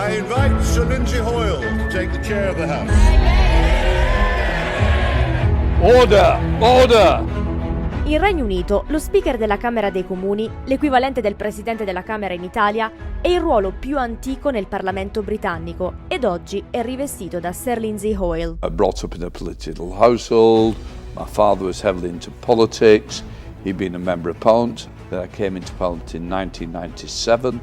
I invite Sir Lindsay Hoyle to take the chair of the House. Order! Order! In Regno Unito, lo Speaker della Camera dei Comuni, l'equivalente del Presidente della Camera in Italia, è il ruolo più antico nel Parlamento britannico ed oggi è rivestito da Sir Lindsay Hoyle. I brought up in a political household. My father was heavily into politics. He'd been a member of Parliament. Then I came into Parliament in 1997.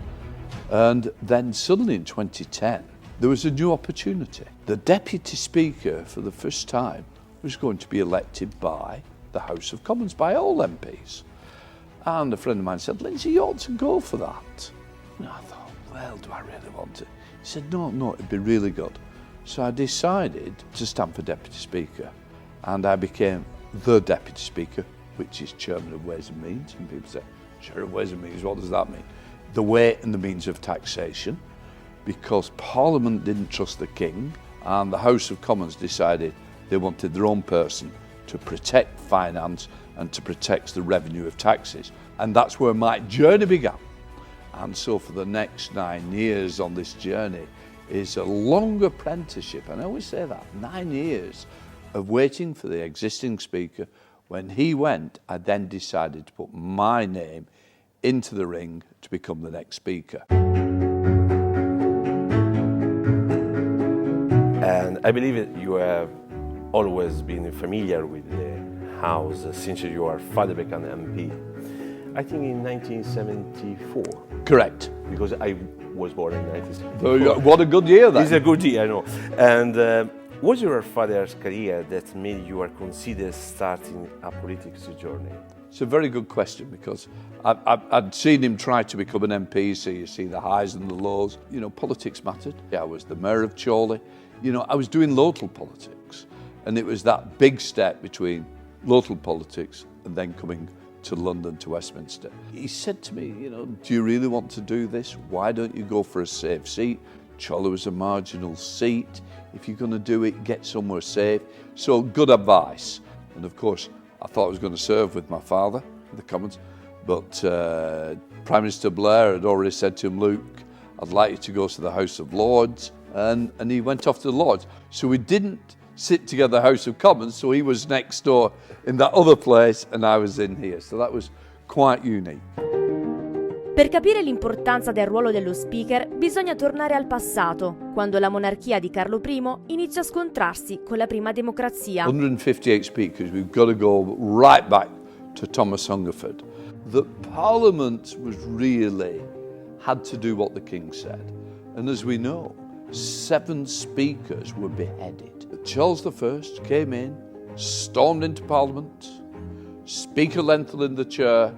And then suddenly in 2010, there was a new opportunity. The Deputy Speaker, for the first time, was going to be elected by the House of Commons, by all MPs. And a friend of mine said, Lindsay, you ought to go for that. And I thought, well, do I really want to? He said, no, it'd be really good. So I decided to stand for Deputy Speaker. And I became the Deputy Speaker, which is Chairman of Ways and Means. And people say, Chair of Ways and Means, what does that mean? The way and the means of taxation, because Parliament didn't trust the King, and the House of Commons decided they wanted their own person to protect finance and to protect the revenue of taxes. And that's where my journey began. And so for the next 9 years on this journey is a long apprenticeship, and I always say that, 9 years of waiting for the existing Speaker. When he went, I then decided to put my name into the ring to become the next Speaker. And I believe that you have always been familiar with the House since your father became MP. I think in 1974. Correct. Because I was born in 1974. So, what a good year then. It's a good year, I know. And was your father's career that made you consider starting a politics journey? It's a very good question, because I'd seen him try to become an MP, so you see the highs and the lows. You know, politics mattered. I was the mayor of Chorley. You know, I was doing local politics, and it was that big step between local politics and then coming to London, to Westminster. He said to me, you know, do you really want to do this? Why don't you go for a safe seat? Chorley was a marginal seat. If you're going to do it, get somewhere safe. So good advice. And of course, I thought I was going to serve with my father in the Commons, but Prime Minister Blair had already said to him, Luke, I'd like you to go to the House of Lords, and he went off to the Lords. So we didn't sit together House of Commons, so he was next door in that other place and I was in here. So that was quite unique. Per capire l'importanza del ruolo dello speaker bisogna tornare al passato, quando la monarchia di Carlo I inizia a scontrarsi con la prima democrazia. 158 speakers, we've got to go right back to Thomas Hungerford. The Parliament was really had to do what the King said. And as we know, 7 speakers were beheaded. Charles I came in, stormed into Parliament, Speaker Lenthal in the chair,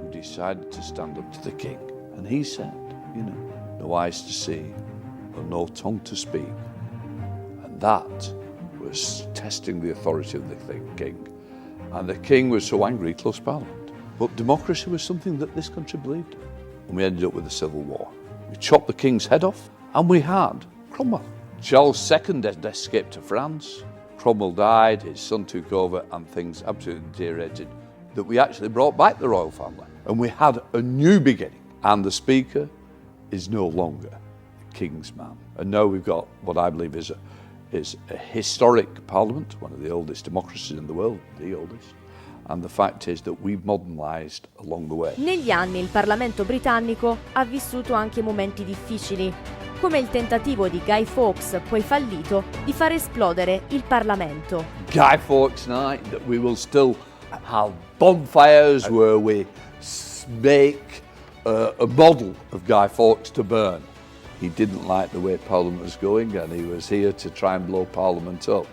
who decided to stand up to the King. And he said, you know, no eyes to see, or no tongue to speak. And that was testing the authority of the King. And the King was so angry he closed Parliament. But democracy was something that this country believed in. And we ended up with a civil war. We chopped the King's head off, and we had Cromwell. Charles II escaped to France. Cromwell died, his son took over, and things absolutely deteriorated, that we actually brought back the royal family. And we had a new beginning. And the Speaker is no longer the King's man. And now we've got what I believe is a historic Parliament, one of the oldest democracies in the world, the oldest. And the fact is that we've modernised along the way. Negli anni il Parlamento britannico ha vissuto anche momenti difficili, come il tentativo di Guy Fawkes, poi fallito, di far esplodere il Parlamento. Guy Fawkes night, that we will still have bonfires where we make a model of Guy Fawkes to burn. He didn't like the way Parliament was going, and he was here to try and blow Parliament up.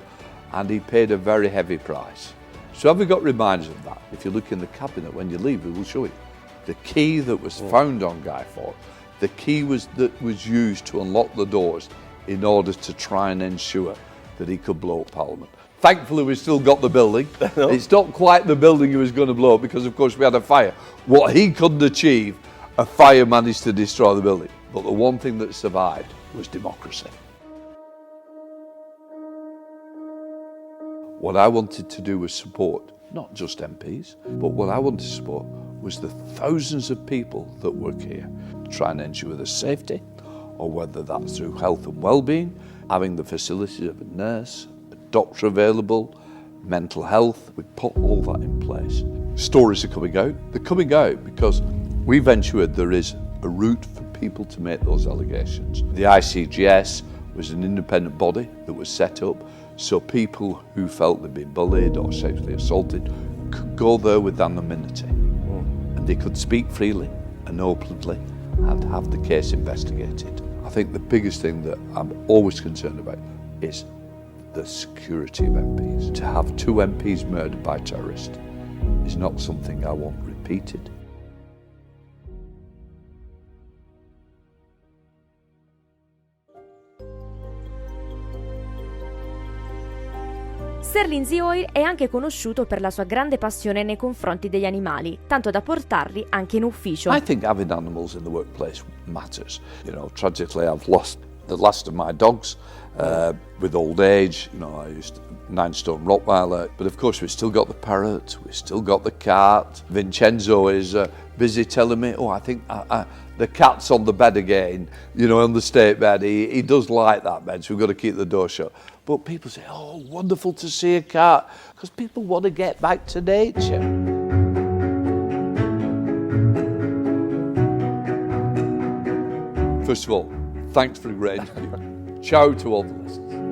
And he paid a very heavy price. So have we got reminders of that? If you look in the cabinet when you leave, we will show you. The key that was found on Guy Fawkes, the key that was used to unlock the doors in order to try and ensure that he could blow up Parliament. Thankfully, we still got the building. No. It's not quite the building he was going to blow up because, of course, we had a fire. What he couldn't achieve, a fire managed to destroy the building. But the one thing that survived was democracy. What I wanted to do was support not just MPs, but what I wanted to support was the thousands of people that work here, to try and ensure the safety or whether that's through health and well-being, having the facilities of a nurse, a doctor available, mental health. We put all that in place. Stories are coming out. They're coming out because we've ensured there is a route for people to make those allegations. The ICGS was an independent body that was set up so people who felt they'd been bullied or sexually assaulted could go there with anonymity. And they could speak freely and openly and have the case investigated. I think the biggest thing that I'm always concerned about is the security of MPs. To have 2 MPs murdered by terrorists is not something I want repeated. Sir Lindsay Hoyle è anche conosciuto per la sua grande passione nei confronti degli animali, tanto da portarli anche in ufficio. I think having animals in the workplace matters. You know, tragically I've lost the last of my dogs with old age. You know, I used to 9-stone Rottweiler, but of course we've still got the parrot, we've still got the cat. Vincenzo is busy telling me, oh, I think the cat's on the bed again, you know, on the state bed. He does like that bed, so we've got to keep the door shut. But people say, oh, wonderful to see a cat, because people want to get back to nature. First of all, thanks for a great interview. Ciao to all the listeners.